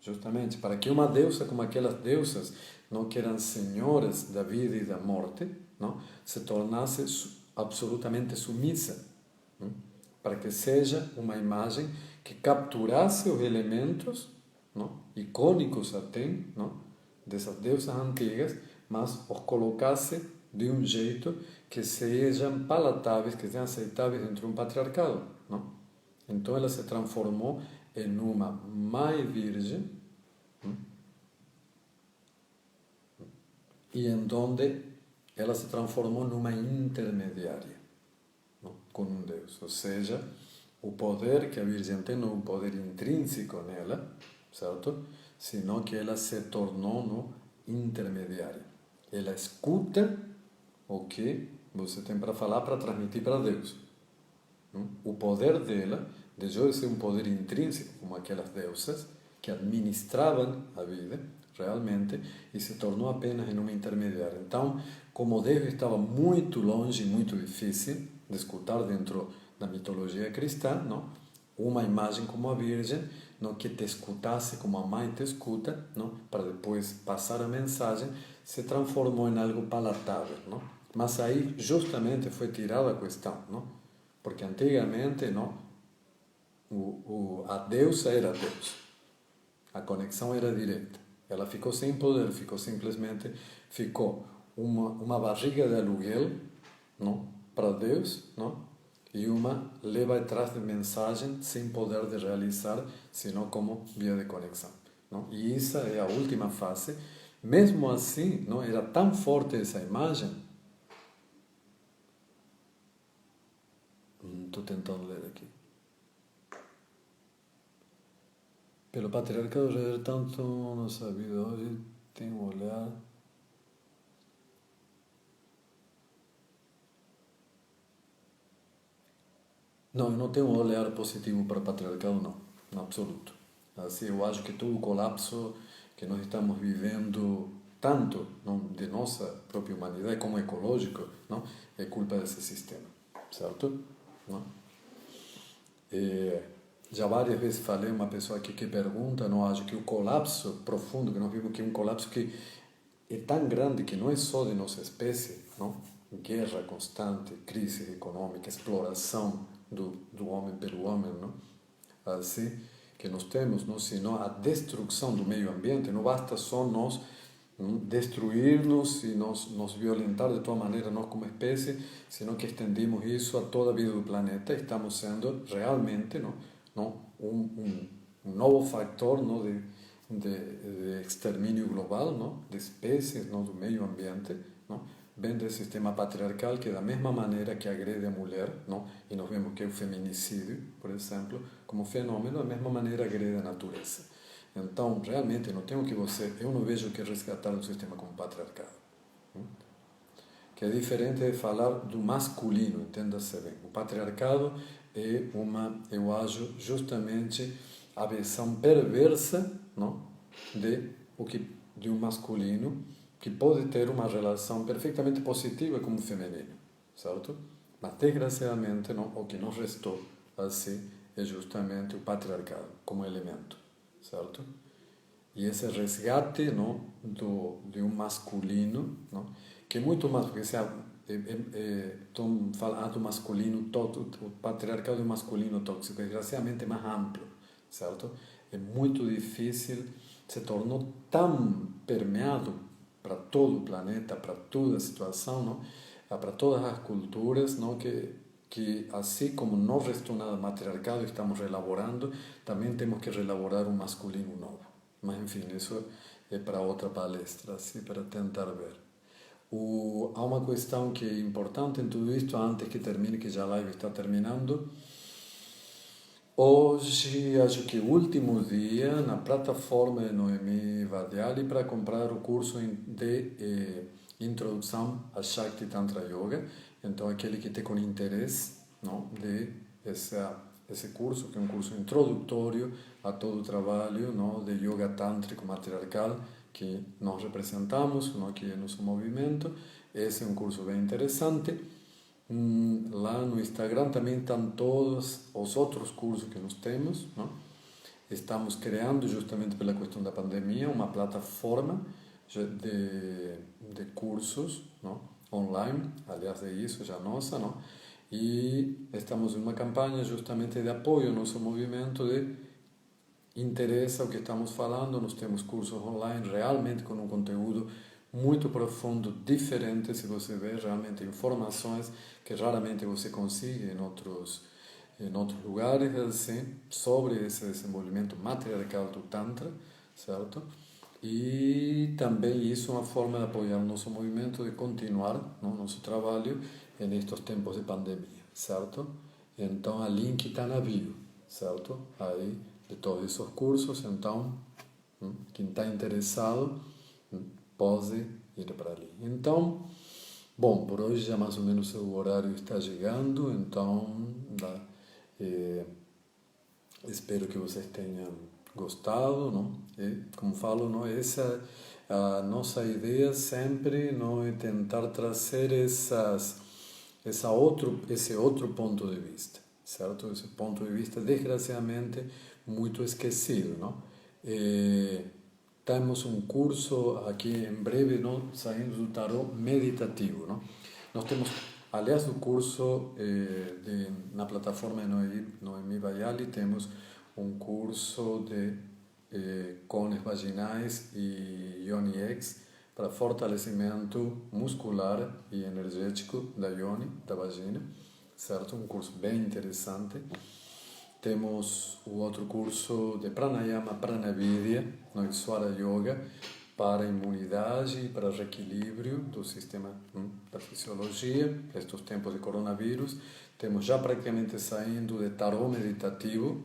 Justamente para que uma deusa como aquelas deusas, não, que eram senhoras da vida e da morte, não, se tornasse absolutamente submissa, não? Para que seja uma imagem que capturasse os elementos, não, icônicos até, não, dessas deusas antigas, mas os colocasse de um jeito que sejam palatáveis, que sejam aceitáveis dentro de um patriarcado, não? Então ela se transformou em uma mãe virgem, e em donde ela se transformou numa intermediária, não? Com um Deus. Ou seja, o poder que a Virgem tem não é um poder intrínseco nela, certo? Senão que ela se tornou no intermediária. Ela escuta o que você tem para falar, para transmitir para Deus. O poder dela deixou de ser um poder intrínseco, como aquelas deusas, que administravam a vida, realmente, e se tornou apenas em uma intermediária. Então, como Deus estava muito longe, muito difícil de escutar dentro da mitologia cristã, não? Uma imagem como a Virgem, não, que te escutasse como a mãe te escuta, não? Para depois passar a mensagem, se transformou em algo palatável, não? Mas aí justamente foi tirada a questão, não? Porque antigamente, não, a deusa era Deus, a conexão era direta. Ela ficou sem poder, ficou simplesmente, ficou uma barriga de aluguel, não? Para Deus, não? E uma leva atrás de mensagem sem poder de realizar, senão como via de conexão. Não? E essa é a última fase. Mesmo assim, não era tão forte essa imagem. Estou tentando ler aqui. Pelo patriarcado rever tanto nossa vida hoje tem um olhar. Não, eu não tenho um olhar positivo para o patriarcado, não, no absoluto. Assim, eu acho que todo o colapso que nós estamos vivendo, tanto não, de nossa própria humanidade como ecológico, não, é culpa desse sistema, certo? Não? E já várias vezes falei uma pessoa aqui que pergunta, não acho que o colapso profundo que nós vivemos, que é um colapso que é tão grande que não é só de nossa espécie, não? Guerra constante, crise econômica, exploração do homem pelo homem, não? Assim que nós temos, não? Senão a destruição do meio ambiente, não basta só nós destruir-nos e nos violentar de toda maneira, nós como espécie, senão que estendemos isso a toda a vida do planeta, estamos sendo realmente um novo fator não, de extermínio global, não, de espécies, não, do meio ambiente, não, vem do sistema patriarcal que da mesma maneira que agrede a mulher, não, e nós vemos que é o feminicídio, por exemplo, como fenômeno, da mesma maneira agrede a natureza. Então, realmente, eu não vejo que resgatar o sistema como patriarcado. Que é diferente de falar do masculino, entenda-se bem. O patriarcado é eu acho, justamente a versão perversa, não, de um masculino que pode ter uma relação perfeitamente positiva com o feminino, certo? Mas, desgraçadamente, não, o que nos restou, assim, é justamente o patriarcado como elemento, certo? E esse resgate não, de um masculino, não, que é muito mais, porque estão falando do masculino, o patriarcado masculino tóxico, é desgraçadamente mais amplo, certo? É muito difícil, se tornou tão permeado para todo o planeta, para toda a situação, não? Para todas as culturas, não? Que assim como não restou nada matriarcado, estamos relaborando, também temos que relaborar um masculino novo. Mas, enfim, isso é para outra palestra, assim, para tentar ver. Há uma questão que é importante em tudo isto, antes que termine, que já a live está terminando. Hoje, acho que é o último dia, na plataforma de Noemi Vadiali, para comprar o curso de introdução a Shakti Tantra Yoga. Então, aquele que tem com interesse, não, de esse curso, que é um curso introdutório a todo o trabalho, não, de yoga tântrico matriarcal que nós representamos, não, aqui no nosso movimento. Esse é um curso bem interessante. Lá no Instagram também estão todos os outros cursos que nós temos, não? Estamos criando, justamente pela questão da pandemia, uma plataforma de cursos, não? Online, aliás, é isso, já nossa, não? E estamos em uma campanha justamente de apoio ao nosso movimento, de interessa o que estamos falando. Nós temos cursos online realmente com um conteúdo muito profundo, diferente, se você ver realmente informações que raramente você consegue em outros lugares, assim, sobre esse desenvolvimento matriarcal do Tantra, certo? E também isso é uma forma de apoiar o nosso movimento, de continuar nosso trabalho nestes tempos de pandemia, certo? Então, o link está na bio, certo? Aí, de todos esses cursos, então, quem está interessado, pode ir para ali. Então, bom, por hoje já mais ou menos o horário está chegando, então espero que vocês tenham gostado, não? E, como falo, não, essa a nossa ideia sempre não é tentar trazer esse outro ponto de vista, certo? Esse ponto de vista desgraçadamente muito esquecido, não? Temos um curso aqui em breve, não, saindo do tarot meditativo, não? Nós temos, aliás, o curso na plataforma de Noemi Vaiali, temos um curso de cones vaginais e Yoni X para fortalecimento muscular e energético da Yoni, da vagina, certo? Um curso bem interessante. Temos o outro curso de Pranayama Pranavidya, no Iswara Yoga, para a imunidade e para o reequilíbrio do sistema da fisiologia, estes tempos de coronavírus. Temos já praticamente saindo de tarô meditativo.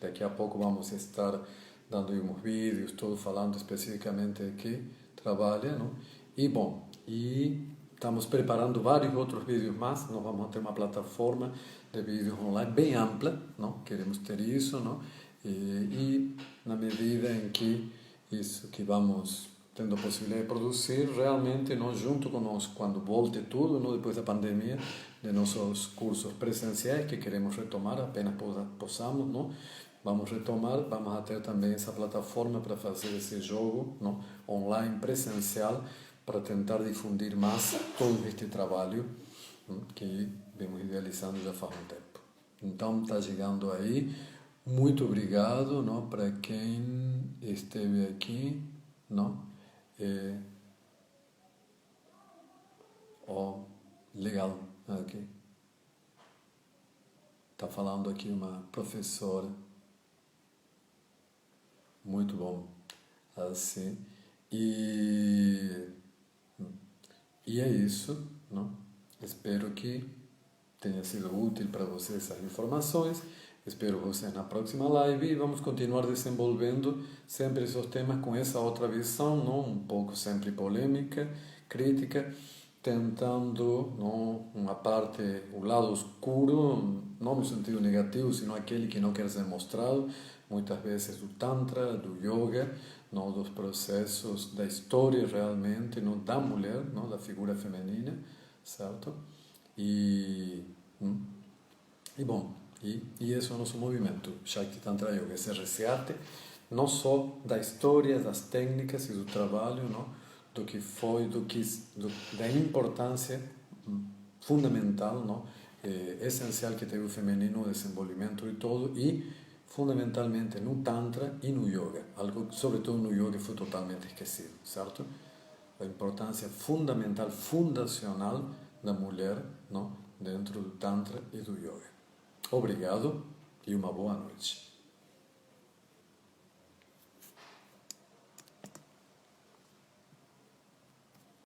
Daqui a pouco vamos estar dando uns vídeos, todo falando especificamente de que trabalha, não? E bom, estamos preparando vários outros vídeos mais. Nós vamos ter uma plataforma de vídeos online bem ampla, não? Queremos ter isso, não? E na medida em que isso que vamos tendo a possibilidade de produzir, realmente nós junto conosco, quando volte tudo, não? Depois da pandemia, de nossos cursos presenciais que queremos retomar, apenas possamos, não? Vamos retomar, vamos a ter também essa plataforma para fazer esse jogo, não? Online, presencial, para tentar difundir mais todo este trabalho que vemos idealizando já faz um tempo. Então, está chegando aí. Muito obrigado, não? Para quem esteve aqui, não? Legal. Aqui. Está falando aqui uma professora. Muito bom. Assim. E é isso, não? Espero que tenha sido útil para vocês essas informações. Espero vocês na próxima live e vamos continuar desenvolvendo sempre esses temas com essa outra visão, não? Um pouco sempre polêmica, crítica, tentando, não? Uma parte, o lado escuro, não no sentido negativo, sino aquele que não quer ser mostrado, muitas vezes do Tantra, do Yoga, não? Dos processos da história realmente, não? Da mulher, não? Da figura feminina, certo? E bom, esse é o nosso movimento, Shakti Tantra Yoga, esse resgate não só da história, das técnicas e do trabalho, não? Do que foi, da importância fundamental, não? Essencial que teve o feminino no desenvolvimento de todo e fundamentalmente no Tantra e no Yoga, algo sobretudo no Yoga foi totalmente esquecido, certo? A importância fundamental, fundacional da mulher, não? Dentro do Tantra e do Yoga. Obrigado e uma boa noite.